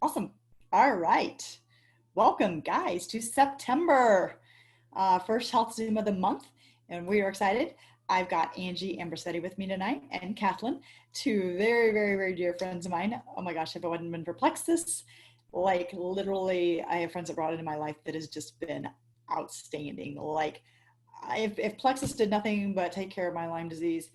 Awesome. All right. Welcome, guys, to September, first Health Zoom of the month. And we are excited. I've got Angie Ambrosetti with me tonight and Kathleen, two very, very, very dear friends of mine. Oh my gosh, if it hadn't been for Plexus, like literally, I have friends that brought into my life that has just been outstanding. Like, if Plexus did nothing but take care of my Lyme disease,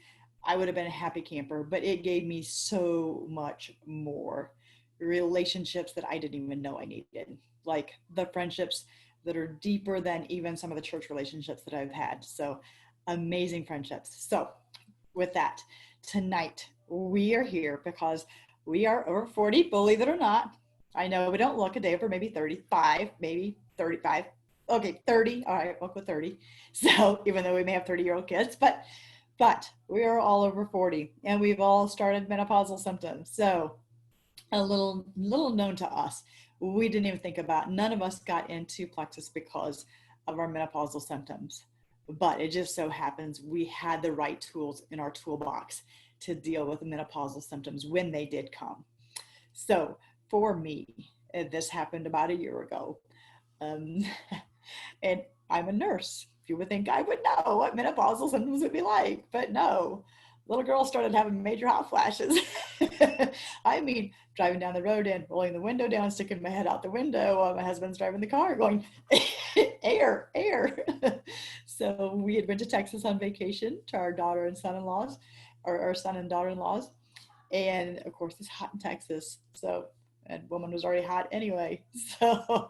I would have been a happy camper, but it gave me so much more relationships that I didn't even know I needed, like the friendships that are deeper than even some of the church relationships that I've had. So amazing friendships. So, with that, tonight we are here because we are over 40, believe it or not. I know we don't look a day over maybe 35, maybe 35. Okay, 30. All right, we'll go 30. So, even though we may have 30-year-old kids, but we are all over 40 and we've all started menopausal symptoms. So, a little known to us, we didn't even think about, none of us got into Plexus because of our menopausal symptoms, but it just so happens we had the right tools in our toolbox to deal with the menopausal symptoms when they did come. So for me, this happened about a year ago. um, and I'm a nurse. You would think I would know what menopausal symptoms would be like, but no. Little girl started having major hot flashes. I mean, driving down the road and rolling the window down, sticking my head out the window while my husband's driving the car, going, air, air. So we had went to Texas on vacation to our daughter and son-in-laws, or our son and daughter-in-laws, and of course it's hot in Texas. So, and woman was already hot anyway. So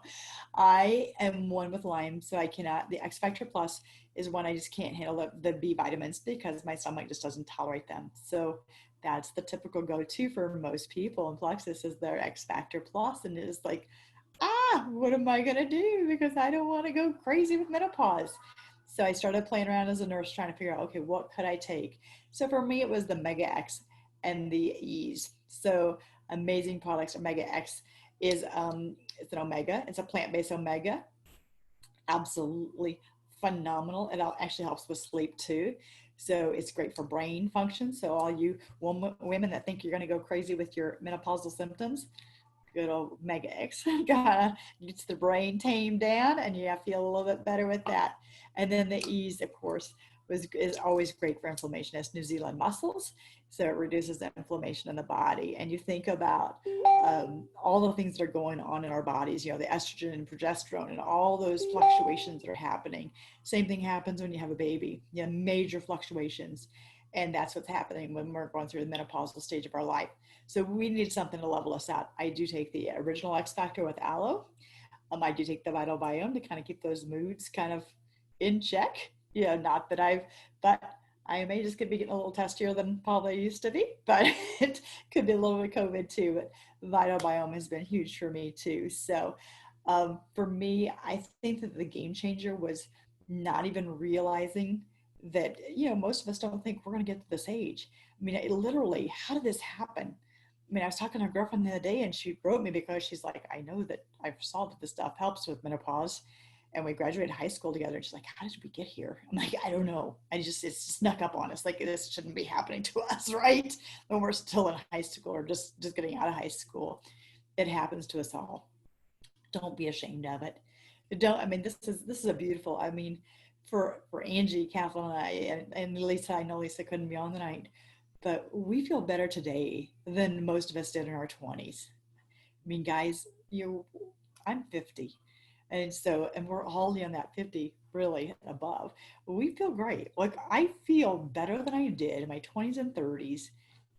I am one with Lyme, so I cannot, the X Factor Plus is one I just can't handle the B vitamins because my stomach just doesn't tolerate them. So that's the typical go-to for most people in Plexus is their X Factor Plus, and it is like, what am I gonna do? Because I don't want to go crazy with menopause. So I started playing around as a nurse trying to figure out, okay, what could I take? So for me, it was the Mega X and the E's. So amazing products. Omega X is it's an omega. It's a plant-based omega. Absolutely phenomenal. It actually helps with sleep too. So it's great for brain function. So all you women that think you're going to go crazy with your menopausal symptoms, good old Mega X gets the brain tamed down, and you feel a little bit better with that. And then the E's, of course, is always great for inflammation. It's New Zealand mussels, so it reduces the inflammation in the body. And you think about all the things that are going on in our bodies, the estrogen and progesterone and all those fluctuations that are happening. Same thing happens when you have a baby, major fluctuations. And that's what's happening when we're going through the menopausal stage of our life. So we need something to level us out. I do take the original X Factor with aloe. I do take the Vital Biome to kind of keep those moods kind of in check. Not that but I may just could be getting a little testier than probably used to be, but it could be a little bit of COVID too. But Vital Biome has been huge for me too. So for me, I think that the game changer was not even realizing that, most of us don't think we're going to get to this age. I mean, it literally, how did this happen? I mean, I was talking to a girlfriend the other day and she wrote me because she's like, I know that I've saw that this stuff helps with menopause. And we graduated high school together. And she's like, how did we get here? I'm like, I don't know. It's snuck up on us. Like, this shouldn't be happening to us, right? When we're still in high school or just getting out of high school. It happens to us all. Don't be ashamed of it. Don't, I mean, this is a beautiful, I mean, for Angie, Kathleen, and I, and Lisa, I know Lisa couldn't be on the night, but we feel better today than most of us did in our 20s. I mean, guys, I'm 50. And we're all in that 50 really and above. We feel great. Like, I feel better than I did in my 20s and 30s.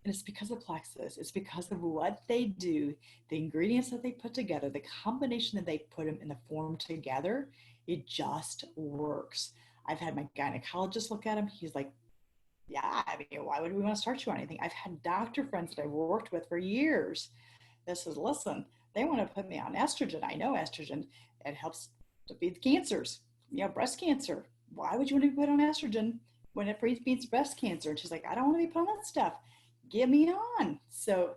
And it's because of Plexus. It's because of what they do, the ingredients that they put together, the combination that they put them in the form together. It just works. I've had my gynecologist look at him. He's like, yeah, I mean, why would we want to start you on anything? I've had doctor friends that I've worked with for years. This is, listen, they want to put me on estrogen. I know estrogen, it helps defeat cancers, breast cancer. Why would you want to be put on estrogen when it prevents breast cancer? And she's like, I don't want to be put on that stuff. Get me on. So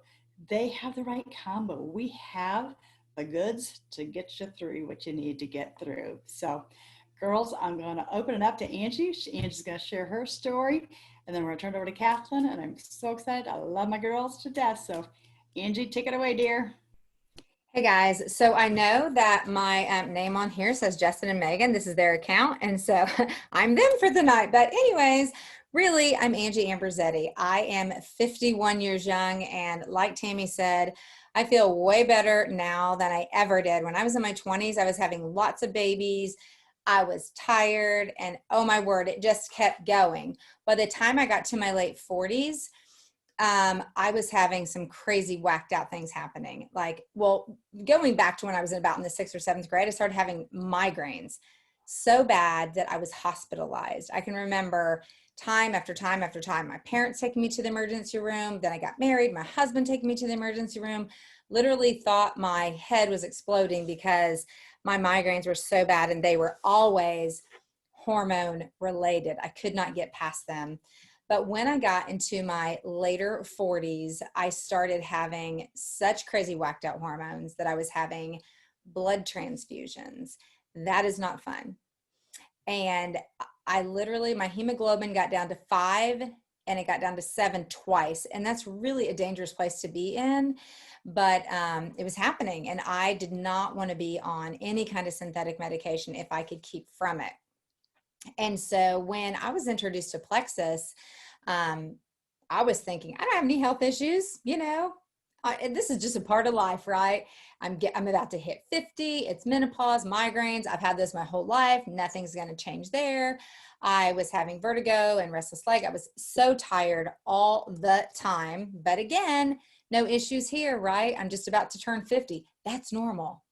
they have the right combo. We have the goods to get you through what you need to get through. So, girls, I'm going to open it up to Angie. Angie's going to share her story, and then we're going to turn it over to Kathleen. And I'm so excited. I love my girls to death. So, Angie, take it away, dear. Hey guys, so I know that my name on here says Justin and Megan. This is their account, and so I'm them for the night. But anyways, really, I'm Angie Ambrosetti. I am 51 years young, and like Tammy said, I feel way better now than I ever did. When I was in my 20s, I was having lots of babies. I was tired, and oh my word, it just kept going. By the time I got to my late 40s, I was having some crazy whacked out things happening. Like, well, going back to when I was about in the 6th or 7th grade, I started having migraines so bad that I was hospitalized. I can remember time after time after time, my parents taking me to the emergency room. Then I got married, my husband taking me to the emergency room, literally thought my head was exploding because my migraines were so bad and they were always hormone related. I could not get past them. But when I got into my later 40s, I started having such crazy whacked out hormones that I was having blood transfusions. That is not fun. And I literally, my hemoglobin got down to 5 and it got down to 7 twice. And that's really a dangerous place to be in. But it was happening. And I did not want to be on any kind of synthetic medication if I could keep from it. And so when I was introduced to Plexus, um, I was thinking, I don't have any health issues, and this is just a part of life, right? I'm about to hit 50. It's menopause, migraines. I've had this my whole life. Nothing's going to change there. I was having vertigo and restless leg. I was so tired all the time. But again, no issues here, right? I'm just about to turn 50. That's normal.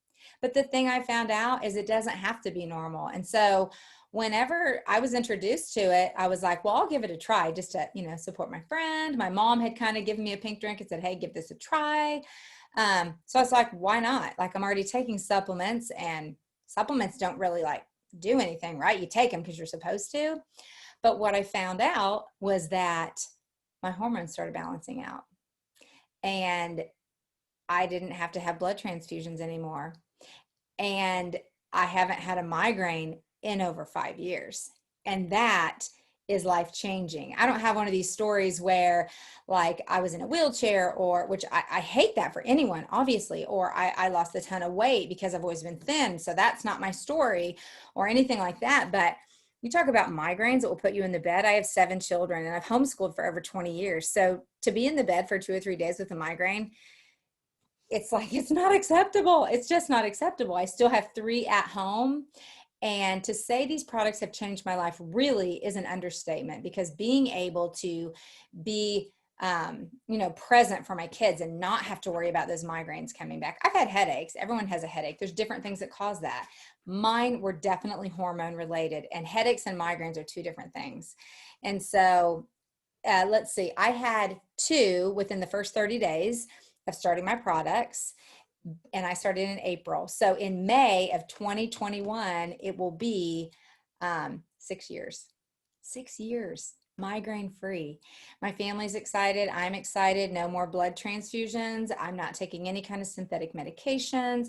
But the thing I found out is it doesn't have to be normal. And so whenever I was introduced to it, I was like, well, I'll give it a try just to, support my friend. My mom had kind of given me a pink drink and said, hey, give this a try. So I was like, why not? Like, I'm already taking supplements, and supplements don't really like do anything, right? You take them because you're supposed to. But what I found out was that my hormones started balancing out, and I didn't have to have blood transfusions anymore. And I haven't had a migraine in over 5 years. And that is life changing. I don't have one of these stories where like I was in a wheelchair, or which I hate that for anyone, obviously, or I lost a ton of weight because I've always been thin. So that's not my story or anything like that. But you talk about migraines that will put you in the bed. I have 7 children and I've homeschooled for over 20 years. So to be in the bed for 2 or 3 days with a migraine, it's like, it's not acceptable. It's just not acceptable. I still have 3 at home. And to say these products have changed my life really is an understatement, because being able to be, present for my kids and not have to worry about those migraines coming back. I've had headaches. Everyone has a headache. There's different things that cause that. Mine were definitely hormone related, and headaches and migraines are 2 different things. And so let's see, I had 2 within the first 30 days of starting my products, and I started in April. So in May of 2021, it will be 6 years. 6 years migraine free. My family's excited. I'm excited. No more blood transfusions. I'm not taking any kind of synthetic medications.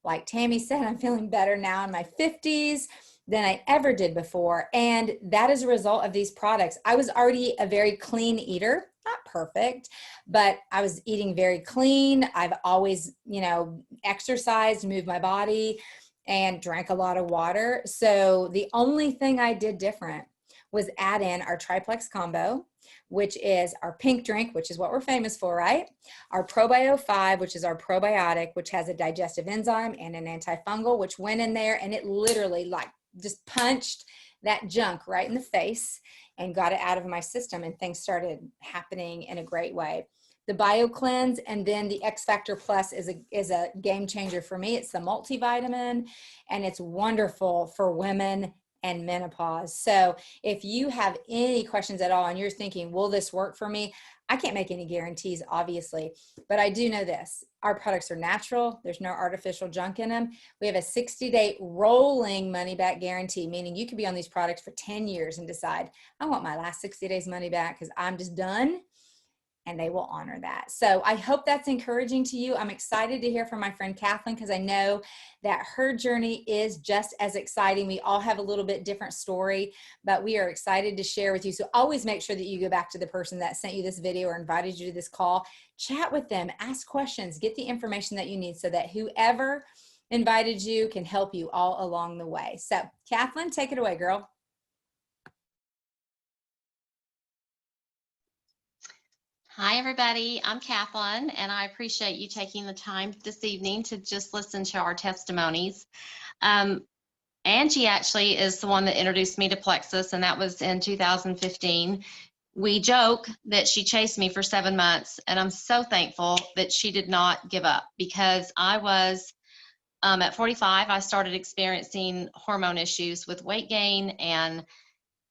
Like Tammy said, I'm feeling better now in my 50s than I ever did before. And that is a result of these products. I was already a very clean eater, not perfect, but I was eating very clean. I've always, exercised, moved my body, and drank a lot of water. So the only thing I did different was add in our triplex combo, which is our pink drink, which is what we're famous for, right? Our Probio 5, which is our probiotic, which has a digestive enzyme and an antifungal, which went in there and it literally like just punched that junk right in the face and got it out of my system, and things started happening in a great way. The Bio Cleanse and then the X Factor Plus is a game changer for me. It's the multivitamin, and it's wonderful for women and menopause. So if you have any questions at all and you're thinking, will this work for me? I can't make any guarantees, obviously, but I do know this. Our products are natural. There's no artificial junk in them. We have a 60-day rolling money back guarantee, meaning you could be on these products for 10 years and decide, I want my last 60 days money back because I'm just done. and they will honor that. So I hope that's encouraging to you. I'm excited to hear from my friend Kathleen, because I know that her journey is just as exciting. We all have a little bit different story, but we are excited to share with you. So always make sure that you go back to the person that sent you this video or invited you to this call, chat with them, ask questions, get the information that you need so that whoever invited you can help you all along the way. So Kathleen, take it away, girl. Hi, everybody. I'm Kathleen, and I appreciate you taking the time this evening to just listen to our testimonies. Angie actually is the one that introduced me to Plexus, and that was in 2015. We joke that she chased me for 7 months, and I'm so thankful that she did not give up, because I was, at 45, I started experiencing hormone issues with weight gain, and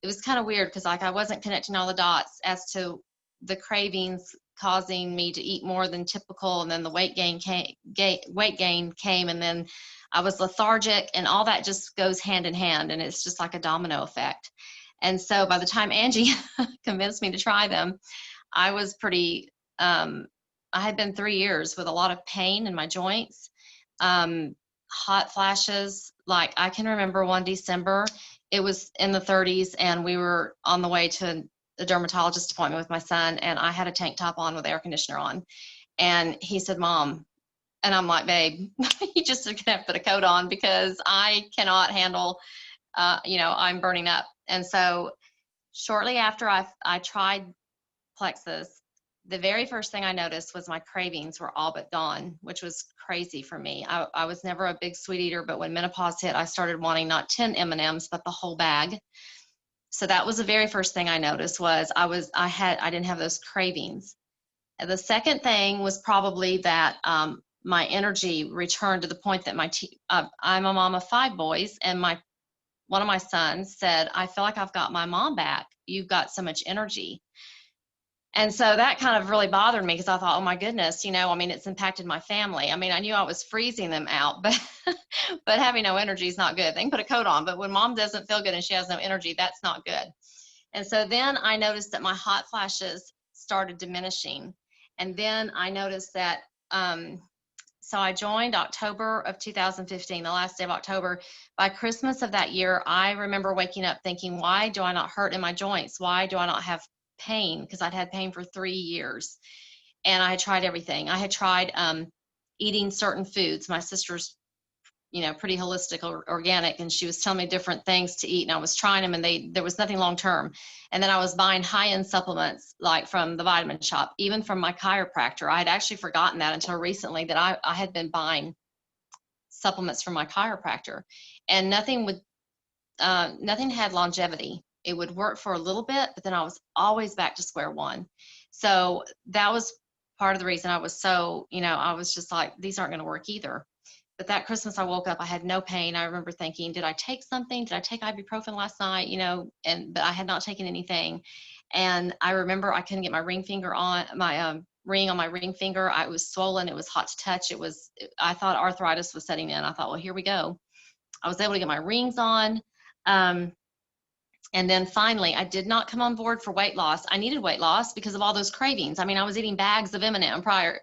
it was kind of weird because I wasn't connecting all the dots as to the cravings causing me to eat more than typical, and then the weight gain came, and then I was lethargic, and all that just goes hand in hand, and it's just like a domino effect. And so by the time Angie convinced me to try them, I was pretty, I had been 3 years with a lot of pain in my joints, hot flashes. Like, I can remember one December, it was in the 30s, and we were on the way to a dermatologist appointment with my son, and I had a tank top on with air conditioner on. And he said, "Mom," and I'm like, "Babe, you just gonna have to put a coat on, because I cannot handle, I'm burning up." And so shortly after I tried Plexus, the very first thing I noticed was my cravings were all but gone, which was crazy for me. I was never a big sweet eater, but when menopause hit, I started wanting not 10 M&Ms, but the whole bag. So that was the very first thing I noticed, was I didn't have those cravings. And the second thing was probably that my energy returned to the point that I'm a mom of 5 boys, and one of my sons said, "I feel like I've got my mom back. You've got so much energy." And so that kind of really bothered me, because I thought, oh my goodness, it's impacted my family. I knew I was freezing them out, but but having no energy is not good. They can put a coat on, but when mom doesn't feel good and she has no energy, that's not good. And so then I noticed that my hot flashes started diminishing. And then I noticed that, so I joined October of 2015, the last day of October. By Christmas of that year, I remember waking up thinking, why do I not hurt in my joints? Why do I not have pain? Because I'd had pain for 3 years. And I had tried everything. I had tried eating certain foods. My sister's, pretty holistic or organic, and she was telling me different things to eat, and I was trying them, and there was nothing long term. And then I was buying high-end supplements, like from the vitamin shop, even from my chiropractor. I had actually forgotten that until recently, that I had been buying supplements from my chiropractor, and nothing had longevity. It would work for a little bit, but then I was always back to square one. So that was part of the reason I was so, I was just like, these aren't going to work either. But that Christmas, I woke up, I had no pain. I remember thinking, did I take something? Did I take ibuprofen last night? But I had not taken anything. And I remember I couldn't get my ring finger on, my ring on my ring finger. I was swollen. It was hot to touch. I thought arthritis was setting in. I thought, well, here we go. I was able to get my rings on. And then finally, I did not come on board for weight loss. I needed weight loss because of all those cravings. I was eating bags of M&Ms prior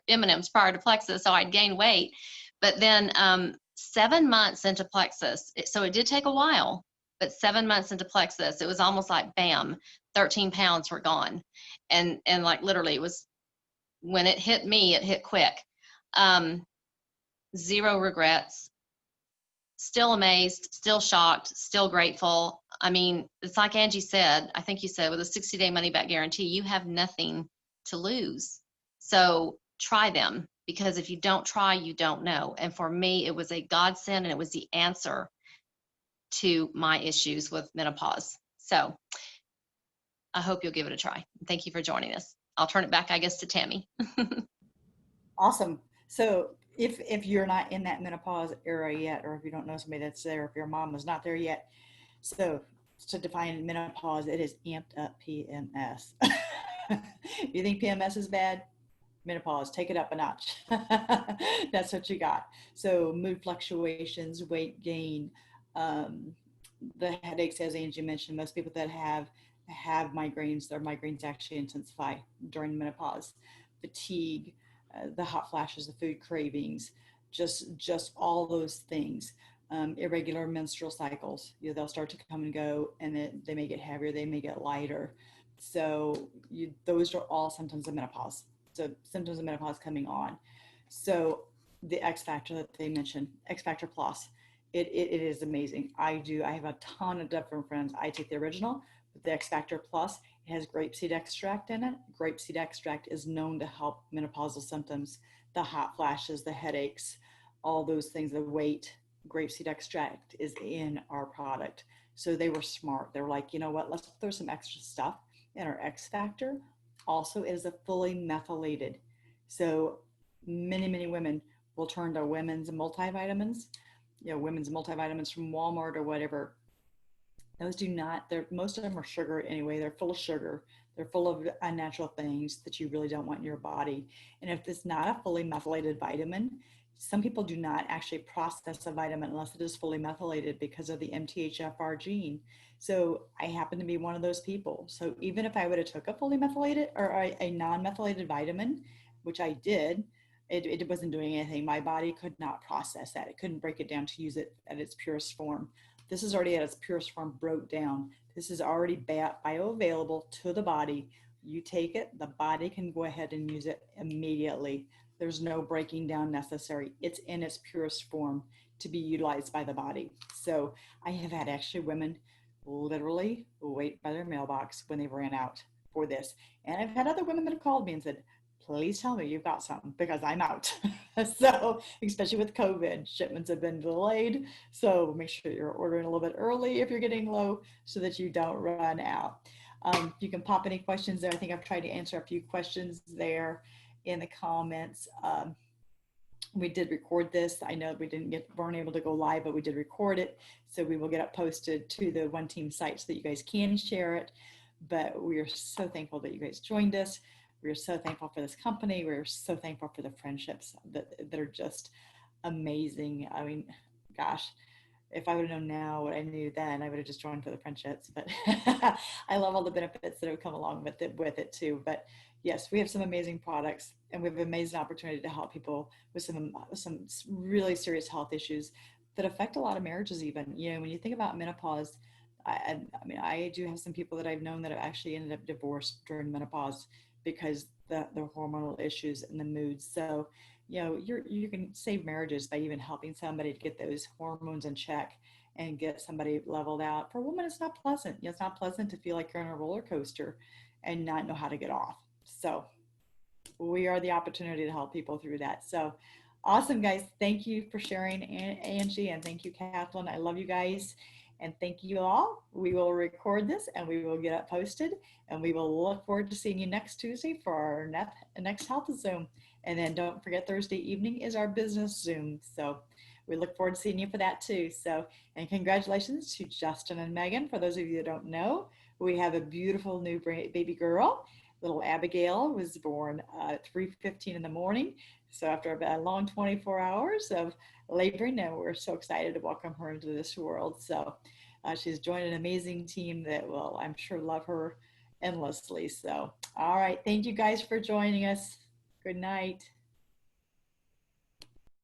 to Plexus, so I'd gained weight. But then 7 months into Plexus, so it did take a while, but 7 months into Plexus, it was almost like, bam, 13 pounds were gone. And like literally, it was, when it hit me, it hit quick. Zero regrets. Still amazed, still shocked, still grateful. It's like Angie said, I think you said, with a 60-day money-back guarantee, you have nothing to lose. So try them, because if you don't try, you don't know. And for me, it was a godsend, and it was the answer to my issues with menopause. So I hope you'll give it a try. Thank you for joining us. I'll turn it back, I guess, to Tammy. Awesome. So if you're not in that menopause era yet, or if you don't know somebody that's there, if your mom is not there yet, so to define menopause, it is amped up PMS. You think PMS is bad? Menopause, take it up a notch. That's what you got. So mood fluctuations, weight gain, the headaches, as Angie mentioned. Most people that have have migraines, their migraines actually intensify during menopause. Fatigue, the hot flashes, the food cravings, just all those things. Irregular menstrual cycles, they'll start to come and go, and they may get heavier, they may get lighter. So those are all symptoms of menopause. So symptoms of menopause coming on. So the X Factor that they mentioned, X Factor Plus, it is amazing. I have a ton of different friends. I take the original, but the X Factor Plus, it has grapeseed extract in it. Grapeseed extract is known to help menopausal symptoms, the hot flashes, the headaches, all those things, the weight. Grapeseed extract is in our product. So they were smart. They were like, you know what, let's throw some extra stuff in our X Factor. Also, it is a fully methylated. So many women will turn to women's multivitamins, women's multivitamins from Walmart or whatever. Those do not, most of them are sugar anyway. They're full of sugar. They're full of unnatural things that you really don't want in your body. And if it's not a fully methylated vitamin, some people do not actually process a vitamin unless it is fully methylated because of the MTHFR gene. So I happen to be one of those people. So even if I would have took a fully methylated or a non-methylated vitamin, which I did, it wasn't doing anything. My body could not process that. It couldn't break it down to use it at its purest form. This is already at its purest form, broke down. This is already bioavailable to the body. You take it, the body can go ahead and use it immediately. There's no breaking down necessary. It's in its purest form to be utilized by the body. So I have had actually women literally wait by their mailbox when they ran out for this. And I've had other women that have called me and said, please tell me you've got something because I'm out. So, especially with COVID, shipments have been delayed. So make sure you're ordering a little bit early if you're getting low so that you don't run out. You can pop any questions there. I think I've tried to answer a few questions there in the comments. We did record this. I know we weren't able to go live, but we did record it. So we will get it posted to the One Team site so that you guys can share it. But we are so thankful that you guys joined us. We're so thankful for this company. We're so thankful for the friendships that are just amazing. I mean, gosh, if I would have known now what I knew then, I would have just joined for the friendships. But I love all the benefits that have come along with it too. But yes, we have some amazing products, and we have an amazing opportunity to help people with some really serious health issues that affect a lot of marriages. Even, when you think about menopause, I mean, I do have some people that I've known that have actually ended up divorced during menopause because the hormonal issues and the moods. So, you can save marriages by even helping somebody to get those hormones in check and get somebody leveled out. For a woman, it's not pleasant. It's not pleasant to feel like you're on a roller coaster and not know how to get off. So we are the opportunity to help people through that. So awesome, guys. Thank you for sharing, Angie, and thank you, Kathleen. I love you guys. And thank you all. We will record this and we will get it posted, and we will look forward to seeing you next Tuesday for our next health Zoom. And then don't forget, Thursday evening is our business Zoom. So we look forward to seeing you for that too. So, and congratulations to Justin and Megan. For those of you that don't know, we have a beautiful new baby girl. Little Abigail was born at 3:15 in the morning. So after a long 24 hours of laboring, and we're so excited to welcome her into this world. So she's joined an amazing team that will, I'm sure, love her endlessly. So, all right. Thank you guys for joining us. Good night.